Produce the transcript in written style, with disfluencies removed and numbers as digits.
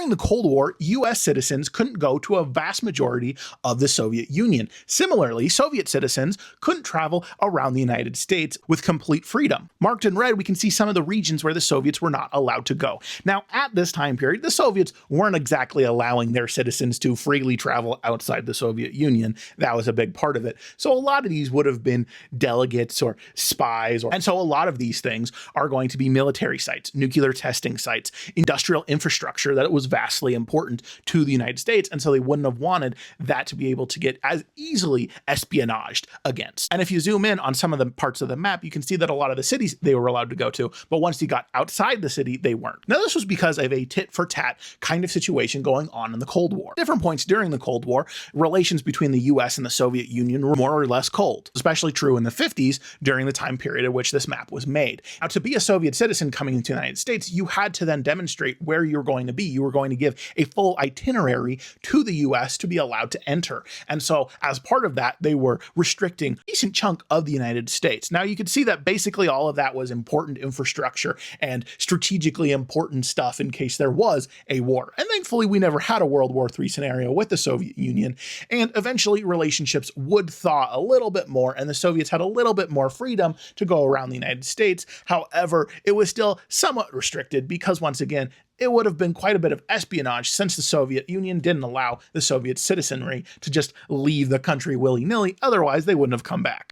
During the Cold War, US citizens couldn't go to a vast majority of the Soviet Union. Similarly, Soviet citizens couldn't travel around the United States with complete freedom. Marked in red, we can see some of the regions where the Soviets were not allowed to go. Now, at this time period, the Soviets weren't exactly allowing their citizens to freely travel outside the Soviet Union. That was a big part of it. So a lot of these would have been delegates or spies, and so a lot of these things are going to be military sites, nuclear testing sites, industrial infrastructure that was vastly important to the United States, and so they wouldn't have wanted that to be able to get as easily espionaged against. And if you zoom in on some of the parts of the map, you can see that a lot of the cities they were allowed to go to, but once you got outside the city, they weren't. Now, this was because of a tit-for-tat kind of situation going on in the Cold War. At different points during the Cold War, relations between the US and the Soviet Union were more or less cold, especially true in the 50s during the time period at which this map was made. Now, to be a Soviet citizen coming into the United States, you had to then demonstrate where you were going to be. You were going to give a full itinerary to the US to be allowed to enter. And so as part of that, they were restricting a decent chunk of the United States. Now, you could see that basically all of that was important infrastructure and strategically important stuff in case there was a war. And thankfully, we never had a World War III scenario with the Soviet Union. And eventually, relationships would thaw a little bit more, and the Soviets had a little bit more freedom to go around the United States. However, it was still somewhat restricted because, once again, it would have been quite a bit of espionage since the Soviet Union didn't allow the Soviet citizenry to just leave the country willy-nilly. Otherwise, they wouldn't have come back.